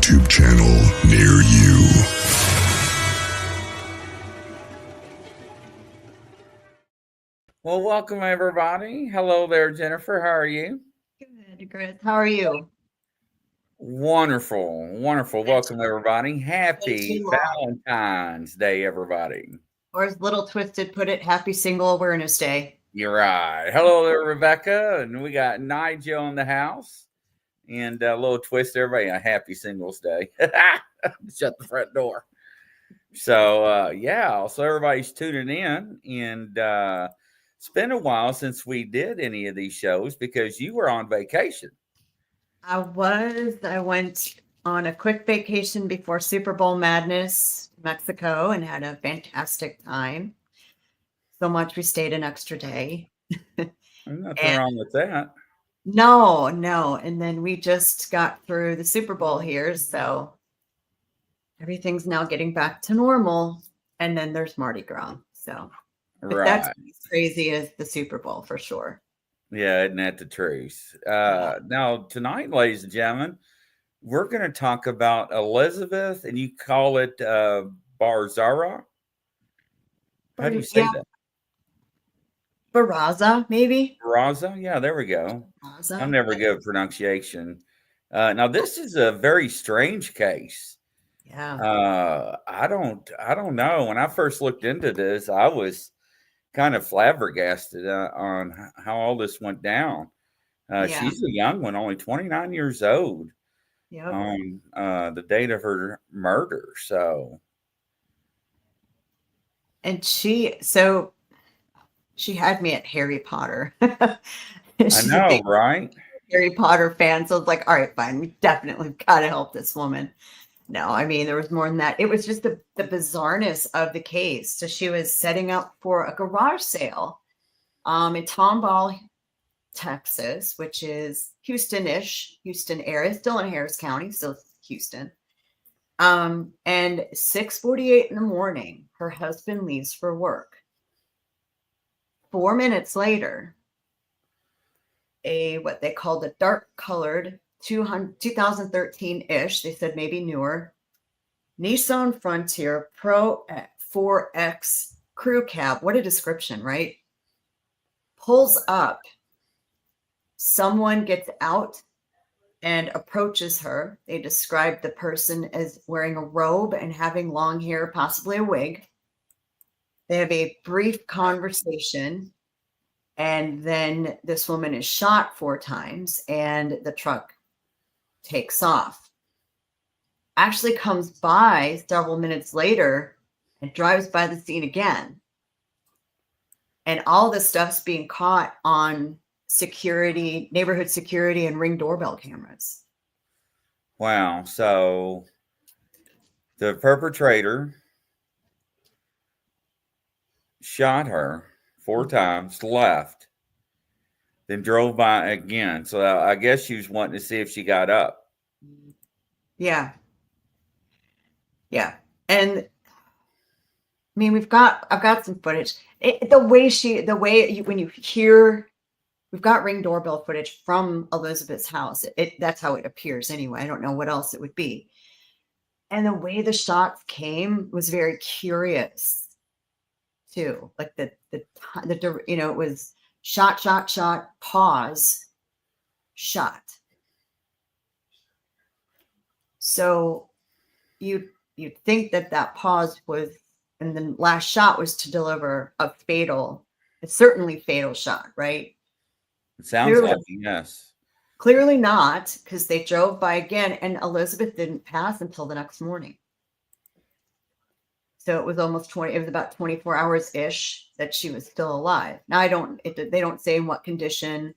YouTube channel near you. Well, welcome everybody. Hello there, Jennifer. How are you? Good, Chris. How are you? Wonderful, wonderful. Welcome everybody. Happy too long. Valentine's Day, everybody. Or as Little Twisted put it, Happy Single Awareness Day. You're right. Hello there, Rebecca. And we got Nigel in the house. And a little twist, everybody, a happy Singles Day. Shut the front door. So, yeah, so everybody's tuning in. And it's been a while since we did any of these shows because you were on vacation. I went on a quick vacation before Super Bowl Madness, Mexico, and had a fantastic time. So much we stayed an extra day. Nothing wrong with that. No. And then we just got through the Super Bowl here. So everything's now getting back to normal. And then there's Mardi Gras. So but that's as crazy as the Super Bowl for sure. Yeah, isn't that the truth? Now, tonight, ladies and gentlemen, we're going to talk about Elizabeth, and you call it Barraza. How do you say that? Barraza, maybe? Barraza? Yeah, there we go. Barraza. I'm never good at pronunciation. Now, this is a very strange case. Yeah. I don't know. When I first looked into this, I was kind of flabbergasted on how all this went down. She's a young one, only 29 years old on the date of her murder. So, and she had me at Harry Potter. I know, right? Harry Potter fan. So it's like, all right, fine. We definitely got to help this woman. No, I mean, there was more than that. It was just the bizarreness of the case. So she was setting up for a garage sale in Tomball, Texas, which is Houston-ish, Houston area, still in Harris County, still Houston. And 6:48 in the morning, her husband leaves for work. 4 minutes later, what they called a dark-colored 2013-ish, they said maybe newer, Nissan Frontier Pro 4X crew cab. What a description, right? Pulls up. Someone gets out and approaches her. They describe the person as wearing a robe and having long hair, possibly a wig. They have a brief conversation, and then this woman is shot 4 times, and the truck takes off. Actually comes by several minutes later and drives by the scene again. And all this stuff's being caught on security, neighborhood security, and Ring doorbell cameras. Wow. So the perpetrator shot her 4 times, left, then drove by again. So I guess she was wanting to see if she got up. Yeah. Yeah. And I mean, I've got some footage. When you hear, we've got Ring doorbell footage from Elizabeth's house. That's how it appears anyway. I don't know what else it would be. And the way the shots came was very curious too. Like it was shot, shot, shot, pause, shot. So you'd think that pause was, and the last shot was to deliver a certainly fatal shot, right? It sounds like yes. Clearly not, because they drove by again, and Elizabeth didn't pass until the next morning. So it was it was about 24 hours ish that she was still alive. Now they don't say in what condition.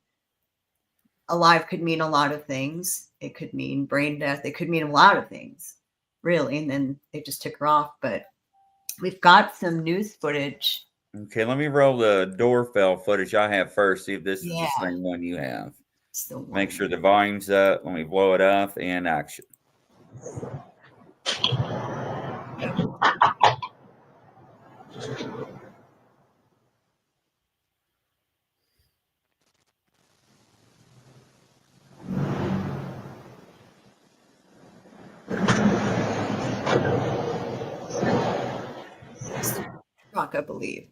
Alive could mean a lot of things. It could mean brain death. It could mean a lot of things, really. And then they just took her off. But we've got some news footage. Okay, let me roll the doorbell footage I have first. See if this is the same one you have. Make sure the volume's up. Let me blow it up and action. Truck, I believe.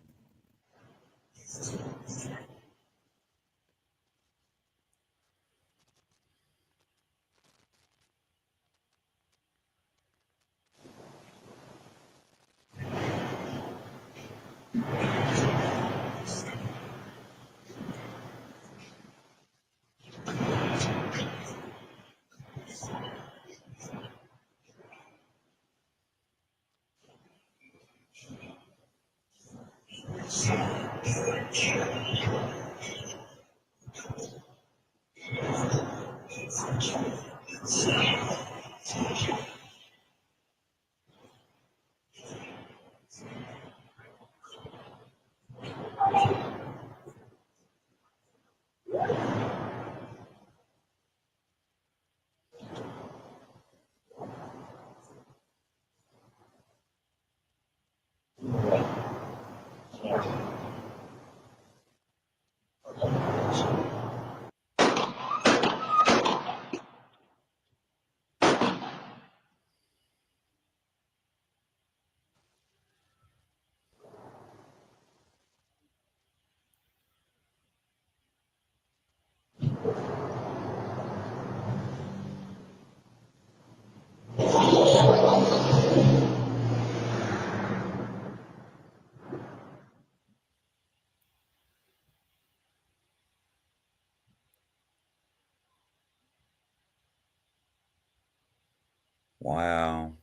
Wow.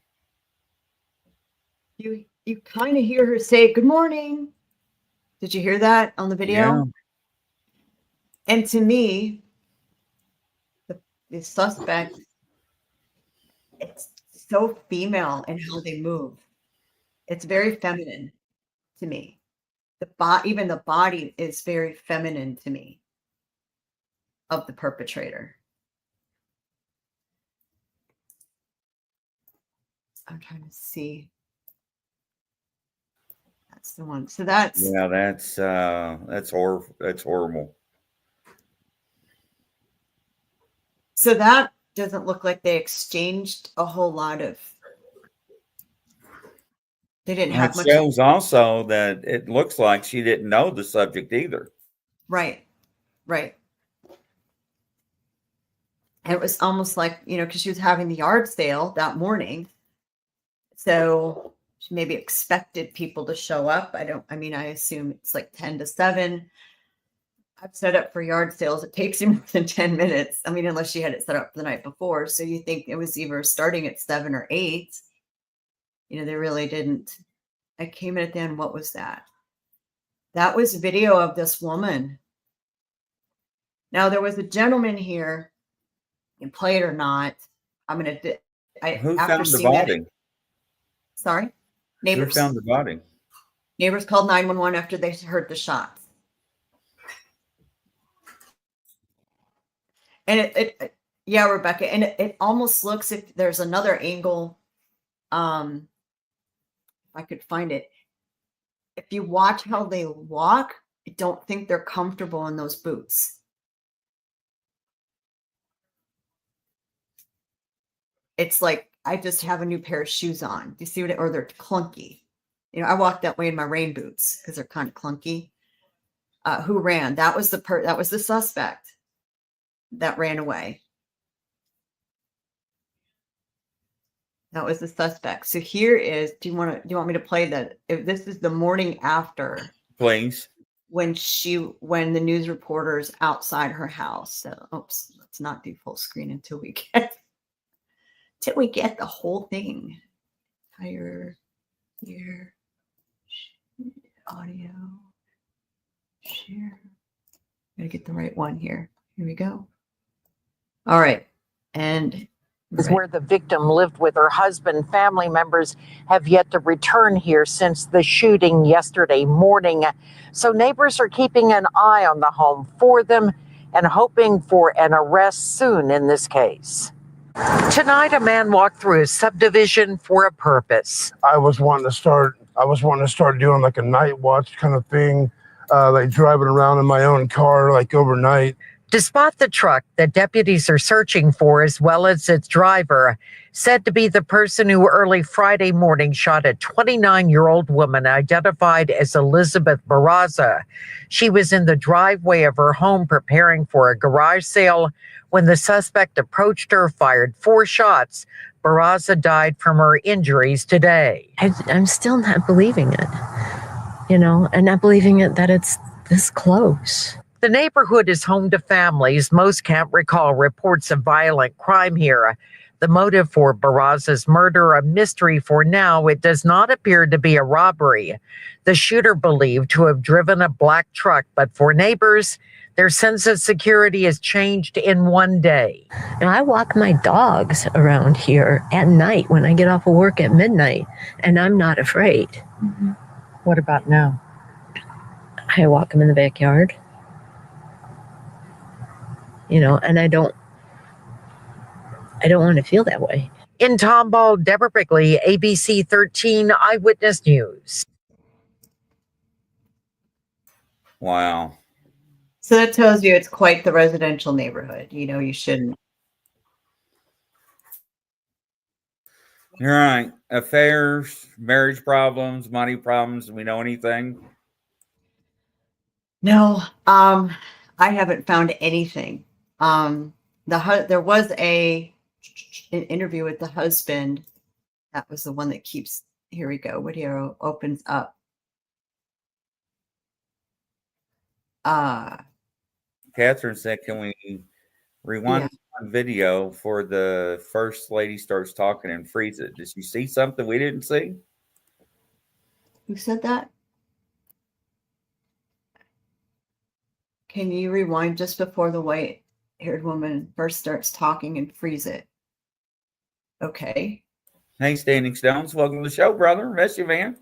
You kind of hear her say, "Good morning." Did you hear that on the video? Yeah. And to me, the suspect, it's so female in how they move. It's very feminine to me. Even the body is very feminine to me of the perpetrator. I'm trying to see. That's the one. So that's that's horrible. So that doesn't look like they exchanged a whole lot of. They didn't have much. It shows also that it looks like she didn't know the subject either. Right. And it was almost like, because she was having the yard sale that morning. So she maybe expected people to show up. I assume it's like 10 to 7. I've set up for yard sales. It takes you more than 10 minutes. Unless she had it set up the night before. So you think it was either starting at 7 or 8. They really didn't. I came in at the end. What was that? That was video of this woman. Now, there was a gentleman here. You can play it or not. Who found the body? Sorry? Neighbors. Who found the body? Neighbors called 911 after they heard the shots. And yeah, Rebecca, and it almost looks, if there's another angle, if I could find it. If you watch how they walk, I don't think they're comfortable in those boots. It's like I just have a new pair of shoes on. Do you see what or they're clunky. You know, I walk that way in my rain boots because they're kind of clunky. Who ran? That was the suspect that ran away. That was the suspect. So here is, do you want me to play that? If this is the morning after, Please. when the news reporters outside her house. So, oops, let's not do full screen until we get the whole thing. Entire here, audio, share. Gotta get the right one here. Here we go. All right, and is where the victim lived with her husband. Family members have yet to return here since the shooting yesterday morning. So neighbors are keeping an eye on the home for them and hoping for an arrest soon in this case. Tonight, a man walked through his subdivision for a purpose. I was wanting to start doing like a night watch kind of thing, like driving around in my own car, like overnight. To spot the truck that deputies are searching for, as well as its driver, said to be the person who early Friday morning shot a 29-year-old woman identified as Elizabeth Barraza. She was in the driveway of her home preparing for a garage sale when the suspect approached her, fired 4 shots. Barraza died from her injuries today. I'm still not believing it, and not believing it that it's this close. The neighborhood is home to families. Most can't recall reports of violent crime here. The motive for Barraza's murder, a mystery for now. It does not appear to be a robbery. The shooter believed to have driven a black truck, but for neighbors, their sense of security has changed in one day. I walk my dogs around here at night when I get off of work at midnight, and I'm not afraid. Mm-hmm. What about now? I walk them in the backyard. And I don't want to feel that way. In Tomball, Deborah Brickley, ABC 13 Eyewitness News. Wow. So that tells you it's quite the residential neighborhood. You shouldn't. You're right. Affairs, marriage problems, money problems. Do we know anything? No, I haven't found anything. There was an interview with the husband. That was the one that keeps. Here we go. Video opens up. Catherine said, "Can we rewind on video for the first lady starts talking and freeze it?" Did you see something we didn't see? Who said that? Can you rewind just before the white-haired woman first starts talking and freeze it? Okay. Hey, Standing Stones, welcome to the show, brother. Miss you, man.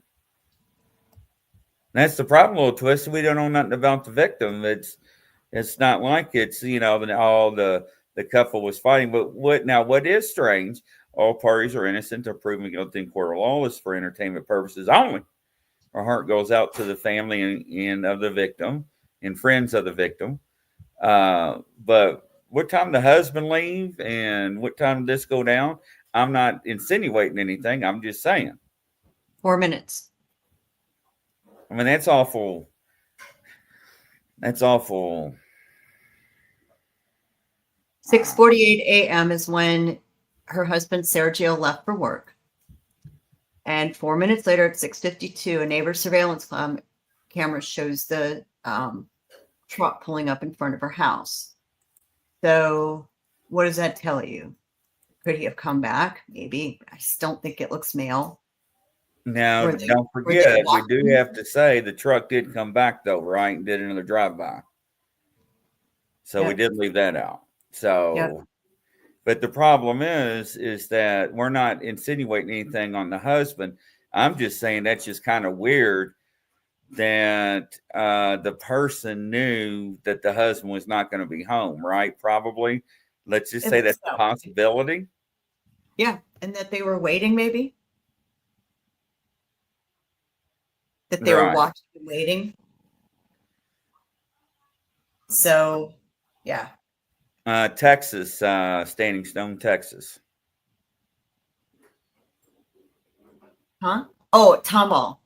That's the problem, little twist. We don't know nothing about the victim. It's not like it's all the couple was fighting. But what is strange? All parties are innocent. They're proven guilty in court of law. Is for entertainment purposes only. Our heart goes out to the family and of the victim and friends of the victim. But what time the husband leave and what time did this go down? I'm not insinuating anything. I'm just saying. 4 minutes. I mean, that's awful. That's awful. 6:48 a.m. is when her husband Sergio left for work. And 4 minutes later at 6:52, a neighbor's surveillance camera shows the truck pulling up in front of her house. So what does that tell you? Could he have come back? Maybe. I just don't think it looks male. Now, don't forget, we do have to say the truck did come back, though, right? And did another drive-by. So we did leave that out. So, but the problem is that we're not insinuating anything on the husband. I'm just saying that's just kind of weird that the person knew that the husband was not going to be home, right? Probably. Let's just say that's a possibility. Yeah. And that they were waiting, maybe? That they were watching and waiting. So, yeah. Texas, Standing Stone, Texas. Huh? Oh, Tomball,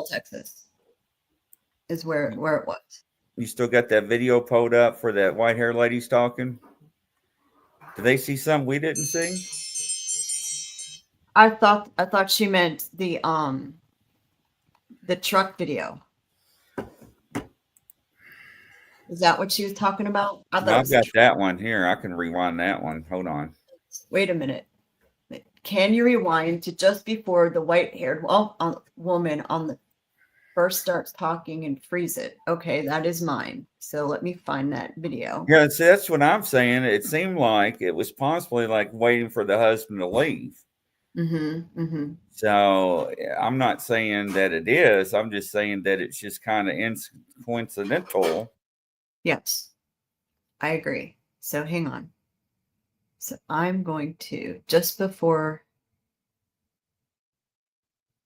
Texas is where it was. You still got that video pulled up for that white hair lady's talking? Did they see something we didn't see? I thought she meant the truck video. Is that what she was talking about? I've got that one here. I can rewind that one. Hold on. Wait a minute. Can you rewind to just before the white-haired woman on the first starts talking and freeze it? Okay, that is mine. So let me find that video. Yeah, see, that's what I'm saying. It seemed like it was possibly like waiting for the husband to leave. So I'm not saying that it is. I'm just saying that it's just kind of coincidental. Yes, I agree. So hang on. So I'm going to, just before,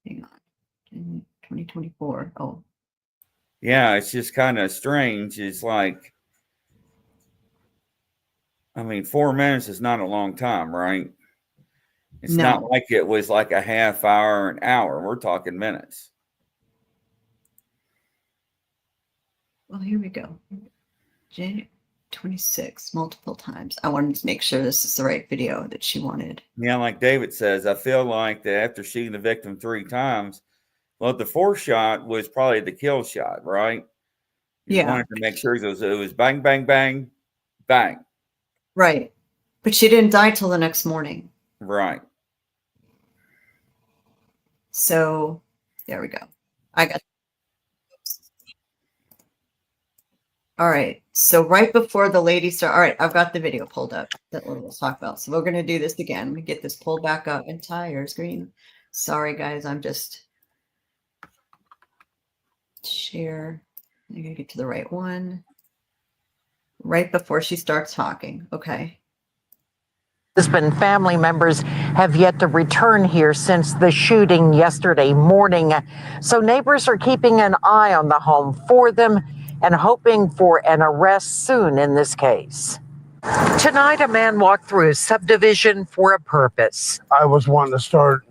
hang on, 2024. Oh. Yeah, it's just kind of strange. It's like, I mean, 4 minutes is not a long time, right? It's not like it was like a half hour, an hour. We're talking minutes. Well, here we go. January 26, multiple times. I wanted to make sure this is the right video that she wanted. Yeah, like David says, I feel like that after shooting the victim 3 times, well, the 4th shot was probably the kill shot, right? You wanted to make sure it was bang, bang, bang, bang. Right. But she didn't die till the next morning. Right. So there we go. I got. All right. So right before the lady started, all right, I've got the video pulled up that we'll talk about. So we're going to do this again. Let me get this pulled back up. Entire screen. Sorry, guys. I'm just share. I'm going to get to the right one. Right before she starts talking. Okay. Husband family members have yet to return here since the shooting yesterday morning. So neighbors are keeping an eye on the home for them and hoping for an arrest soon in this case. Tonight, a man walked through a subdivision for a purpose. I was wanting to start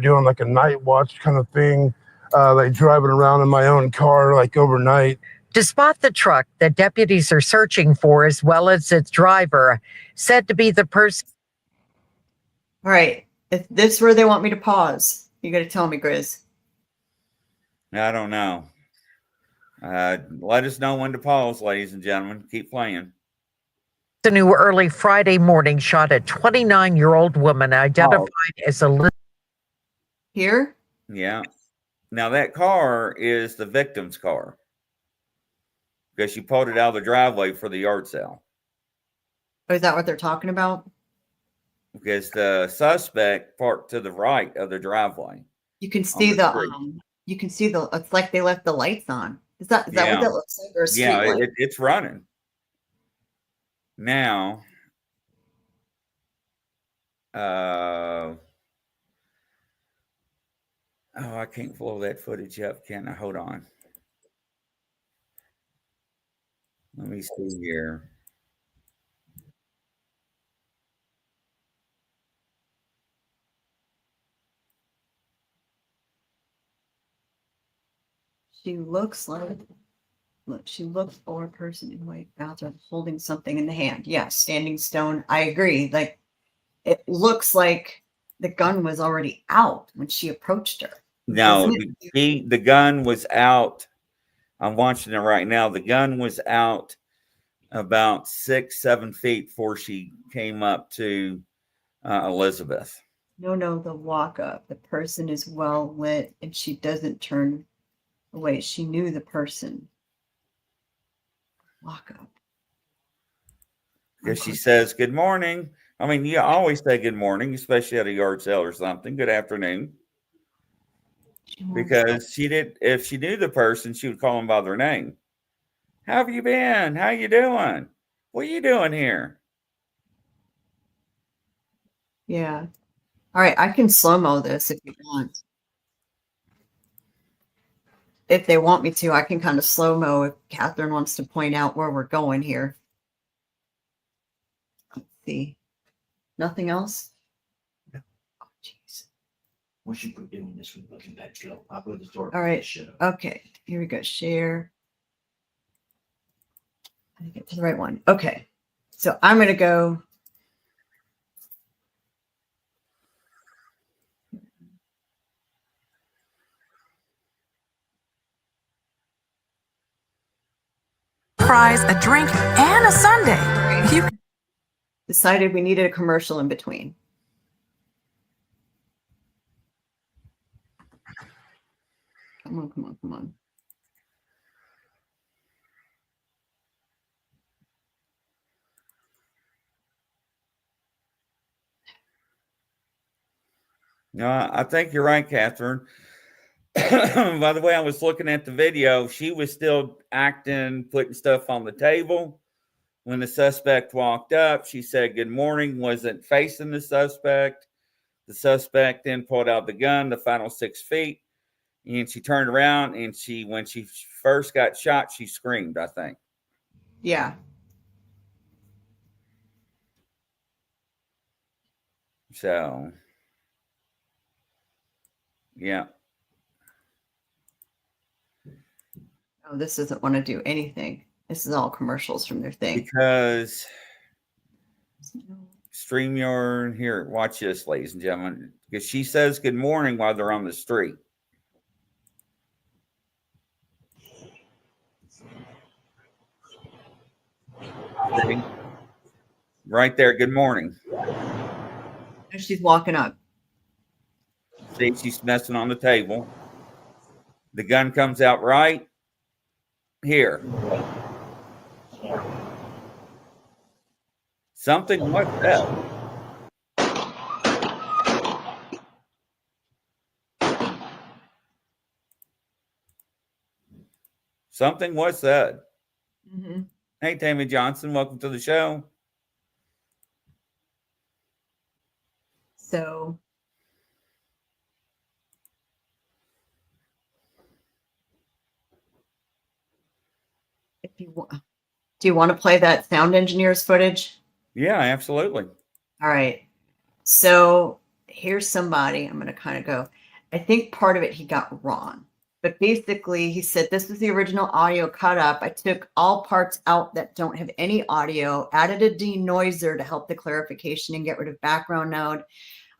doing like a night watch kind of thing, like driving around in my own car, like overnight. To spot the truck that deputies are searching for, as well as its driver, said to be the person. All right. If this is where they want me to pause, you got to tell me, Grizz. I don't know. Let us know when to pause, ladies and gentlemen. Keep playing. The new early Friday morning shot a 29-year-old woman identified as Elizabeth. Here? Yeah. Now that car is the victim's car, because she pulled it out of the driveway for the yard sale. Oh, is that what they're talking about? Because the suspect parked to the right of the driveway. You can see it's like they left the lights on. Is that what that looks like? Or a street light? It's running. Now, I can't blow that footage up, can I? Hold on. Let me see here. She looks for a person in white bathrobe holding something in the hand. Yeah, standing stone. I agree. Like, it looks like the gun was already out when she approached her. No, the gun was out. I'm watching it right now. The gun was out about 6-7 feet before she came up to Elizabeth. No, the walk up. The person is well lit and she doesn't turn away. She knew the person. Walk up. Because she says, good morning. I mean, you always say good morning, especially at a yard sale or something. Good afternoon. because she did. If she knew the person, she would call them by their name. How have you been? How you doing? What are you doing here? Yeah. All right, I can slow-mo this if you want. If they want me to, I can kind of slow-mo if Catherine wants to point out where we're going here. Let's see. Nothing else? No. Oh, jeez. Once you quit doing this, we're looking back to go. I'll go to the store. All right. Shut up. Okay, here we go. Share. I get to the right one. Okay, so I'm going to go. Fries, a drink, and a sundae. You Decided we needed a commercial in between. Come on, come on, come on. No, I think you're right, Catherine. By the way, I was looking at the video. She was still acting, putting stuff on the table. When the suspect walked up, she said, "Good morning," wasn't facing the suspect. The suspect then pulled out the gun, the final 6 feet, and she turned around and when she first got shot, she screamed, I think. Yeah. So, yeah. Oh, this doesn't want to do anything. This is all commercials from their thing. Because StreamYard, here, watch this, ladies and gentlemen. Because she says good morning while they're on the street. See? Right there, good morning. And she's walking up. See, she's messing on the table. The gun comes out right here. Something was said. Something was said. Mm-hmm. Hey, Tammy Johnson, welcome to the show. So if you want, do you want to play that sound engineer's footage? Yeah, absolutely. All right. So here's somebody. I'm going to kind of go. I think part of it he got wrong. But basically, he said this was the original audio cut up. I took all parts out that don't have any audio, added a denoiser to help the clarification and get rid of background noise.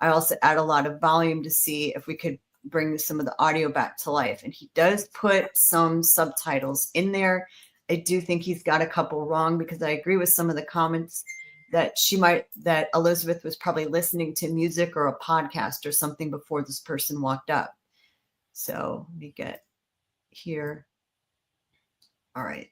I also add a lot of volume to see if we could bring some of the audio back to life. And he does put some subtitles in there. I do think he's got a couple wrong because I agree with some of the comments that that Elizabeth was probably listening to music or a podcast or something before this person walked up. So let me get here. All right.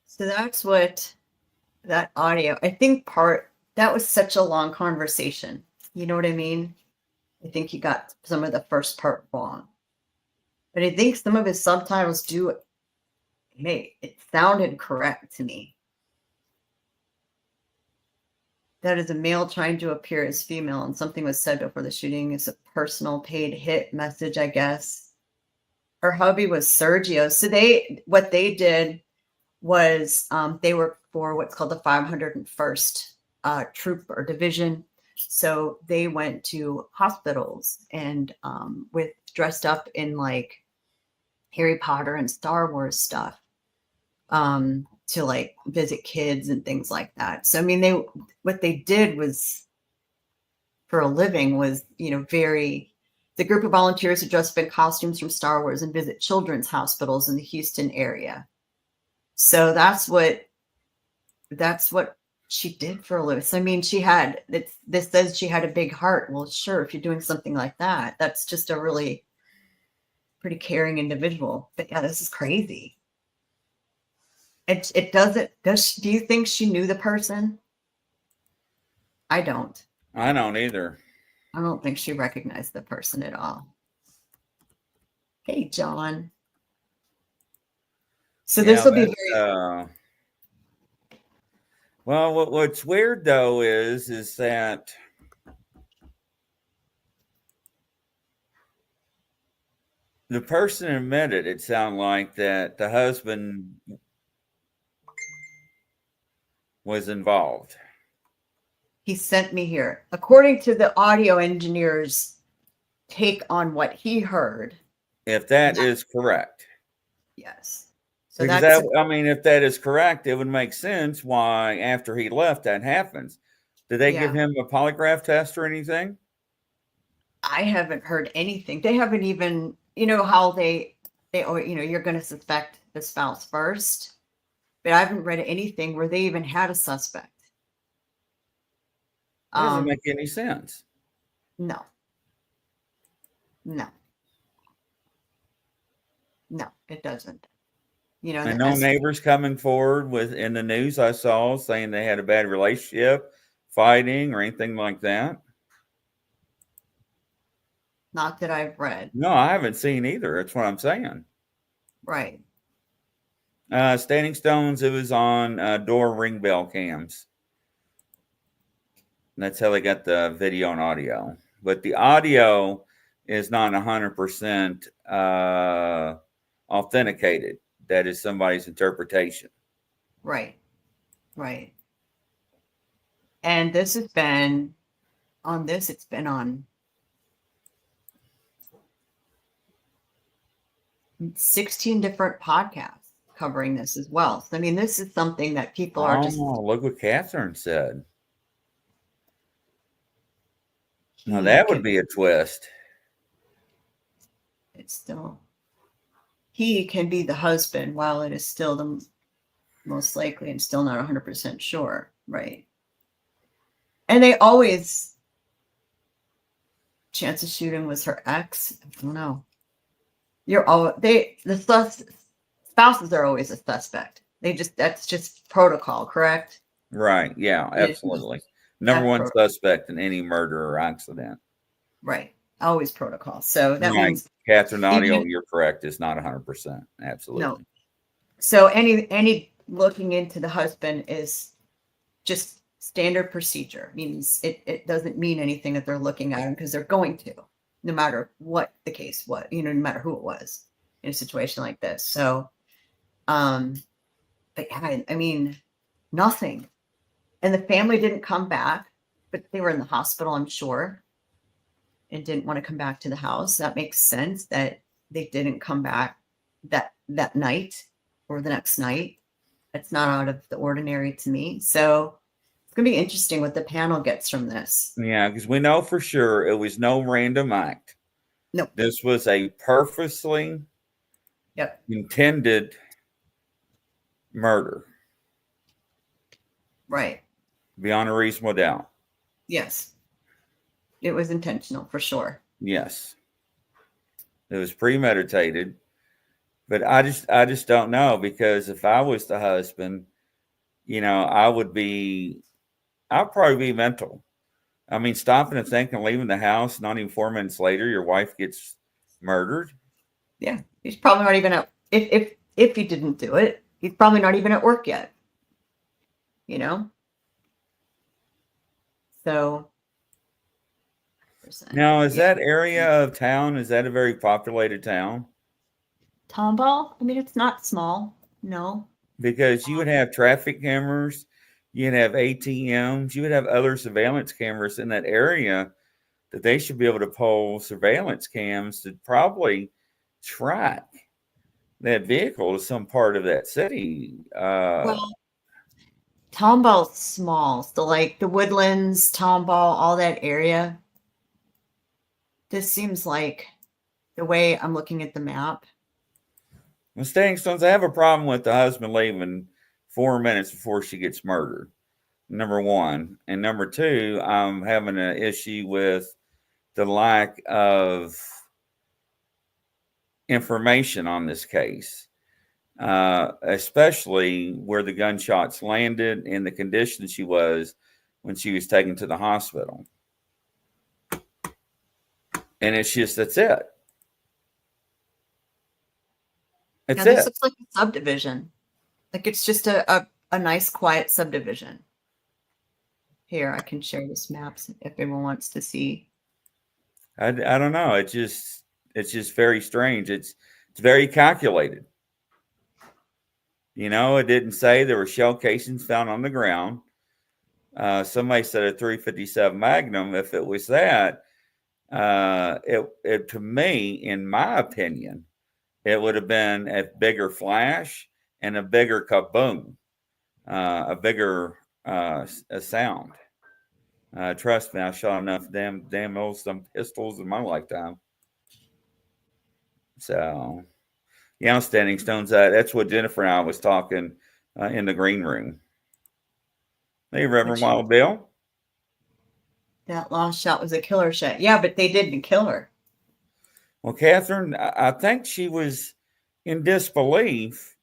So that's what that audio, I think that was such a long conversation. You know what I mean? I think he got some of the first part wrong. But I think some of his subtitles it sounded correct to me. that is a male trying to appear as female, and something was said before the shooting. Is a personal paid hit message, I guess. Her hubby was Sergio. So what they did was they worked for what's called the 501st Troop or Division. So they went to hospitals and dressed up in like Harry Potter and Star Wars stuff to like visit kids and things like that. So I mean, what they did was for a living was, the group of volunteers who dress up in costumes from Star Wars and visit children's hospitals in the Houston area. So that's what she did for a living. So, I mean, this says she had a big heart. Well, sure, if you're doing something like that, that's just a really pretty caring individual. But yeah, this is crazy. It doesn't. Do you think she knew the person? I don't. I don't either. I don't think she recognized the person at all. Hey, John. So this will be very. Well, what's weird though is that the person admitted it sounded like that the husband was involved. He sent me here. According to the audio engineer's take on what he heard. If that is correct. Yes. So because if that is correct, it would make sense why after he left that happens. Did they give him a polygraph test or anything? I haven't heard anything. They haven't even, how they you're going to suspect the spouse first, but I haven't read anything where they even had a suspect. It doesn't make any sense. No, it doesn't. And no neighbors coming forward in the news I saw saying they had a bad relationship, fighting, or anything like that. Not that I've read. No, I haven't seen either. That's what I'm saying. Right. Standing Stones, it was on door ring bell cams. And that's how they got the video and audio. But the audio is not 100% authenticated. That is somebody's interpretation. Right. And this has been on this, it's been on 16 different podcasts covering this as well. So, I mean, this is something that people are just. Oh, look what Catherine said. Now that would be a twist. It's still. He can be the husband while it is still the most likely and still not 100% sure. Right. And they always. Chance of shooting was her ex. I don't know. The spouses are always a suspect. That's just protocol, correct? Right. Yeah, absolutely. Number one suspect in any murder or accident. Right. Always protocol. So that means Catherine Audio, you're correct. It's not 100%. Absolutely. No. So any looking into the husband is just standard procedure. Means it doesn't mean anything that they're looking at him because they're going to, no matter what the case was, no matter who it was in a situation like this. So, but yeah, I mean, nothing. And the family didn't come back, but they were in the hospital, I'm sure, and didn't want to come back to the house. That makes sense that they didn't come back that night or the next night. It's not out of the ordinary to me. So it's going to be interesting what the panel gets from this. Yeah, because we know for sure it was no random act. No. This was a purposely intended murder. Right. Beyond a reasonable doubt. Yes. It was intentional for sure. Yes. It was premeditated. But I just don't know, because if I was the husband, I'd probably be mental. I mean, stopping and thinking, leaving the house, not even 4 minutes later, your wife gets murdered. Yeah. He's probably not even if he didn't do it, he's probably not even at work yet. So Now, is that area of town, is that a very populated town? Tomball? I mean, it's not small. No. Because you would have traffic cameras, you'd have ATMs, you would have other surveillance cameras in that area that they should be able to pull surveillance cams to probably track that vehicle to some part of that city. Well, Tomball's small. So like the Woodlands, Tomball, all that area. This seems like the way I'm looking at the map. Well, Standing Stones, I have a problem with the husband leaving 4 minutes before she gets murdered. Number one. And number two, I'm having an issue with the lack of information on this case, especially where the gunshots landed and the condition she was when she was taken to the hospital. And it's just, that's it. That's This it. looks like a subdivision. Like it's just a nice, quiet subdivision. Here, I can share this map if anyone wants to see. I don't know. It's just very strange. It's very calculated. You know, it didn't say there were shell casings found on the ground. Somebody said a 357 Magnum. If it was that, it to me, in my opinion, it would have been a bigger flash and a bigger kaboom, a bigger a sound. Trust me, I shot enough damn old some pistols in my lifetime. So, yeah, Standing Stones. That's what Jennifer and I was talking in the green room. Hey, Reverend Wild Bill. That last shot was a killer shot. Yeah, but they didn't kill her. Well, Catherine, I think she was in disbelief.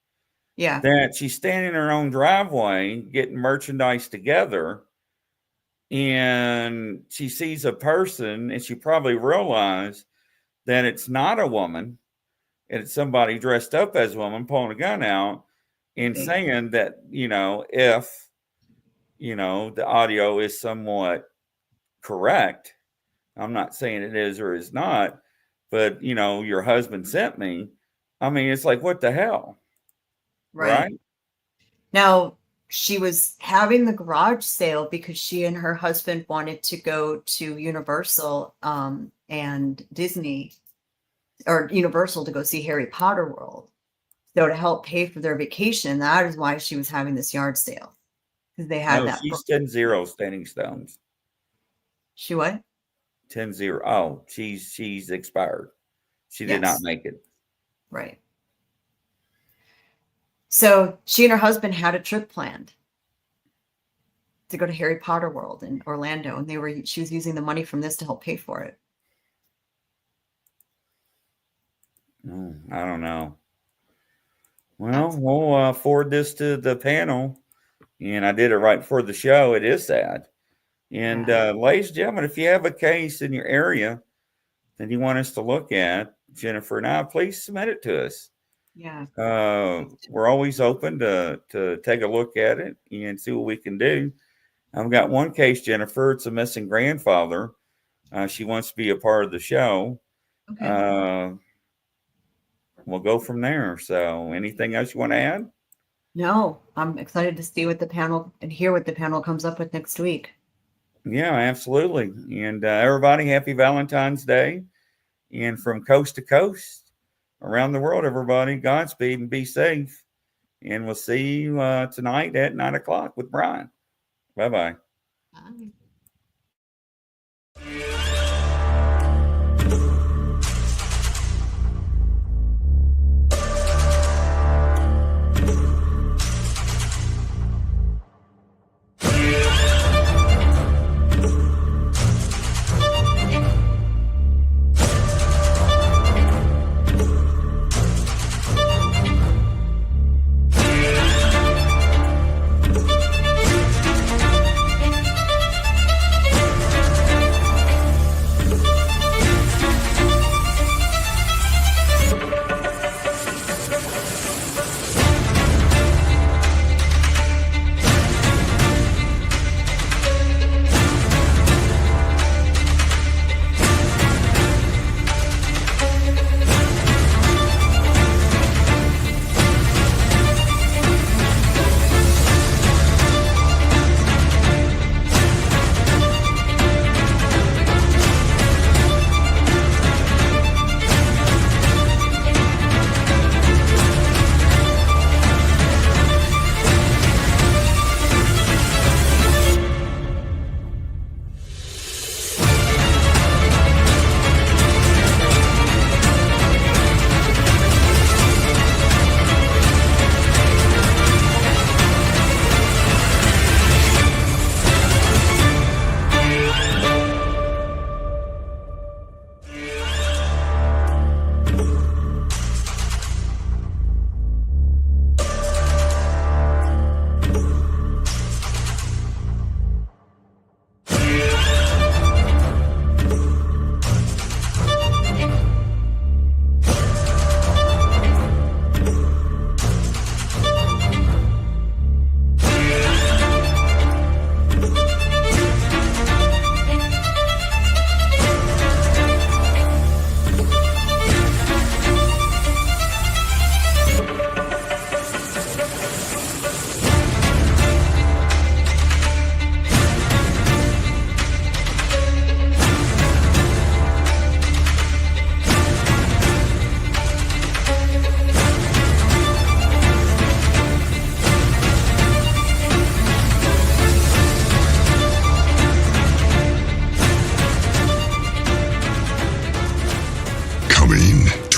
Yeah. That she's standing in her own driveway getting merchandise together, and she sees a person, and she probably realized that it's not a woman, it's somebody dressed up as a woman pulling a gun out and saying that, if, the audio is somewhat correct, I'm not saying it is or is not, but, your husband sent me. I mean, it's like, what the hell? Right? Now, she was having the garage sale because she and her husband wanted to go to Universal and Disney, or Universal, to go see Harry Potter World. So to help pay for their vacation, that is why she was having this yard sale. Because they had that. She's 10-0 Standing Stones. She what? 10-0. Oh, she's expired. She did not make it. Right. So she and her husband had a trip planned to go to Harry Potter World in Orlando, and she was using the money from this to help pay for it. I don't know. Well, we'll forward this to the panel, and I did it right before the show. It is sad. And ladies and gentlemen, if you have a case in your area that you want us to look at, Jennifer and I, please submit it to us. Yeah. We're always open to take a look at it and see what we can do. I've got one case, Jennifer. It's a missing grandfather. She wants to be a part of the show. Okay. We'll go from there. So anything else you want to add? No, I'm excited to see what the panel and hear what the panel comes up with next week. Yeah, absolutely. And everybody, happy Valentine's Day. And from coast to coast, around the world, everybody, Godspeed and be safe. And we'll see you tonight at 9 o'clock with Brian. Bye-bye. Bye.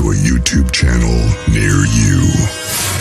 to a YouTube channel near you.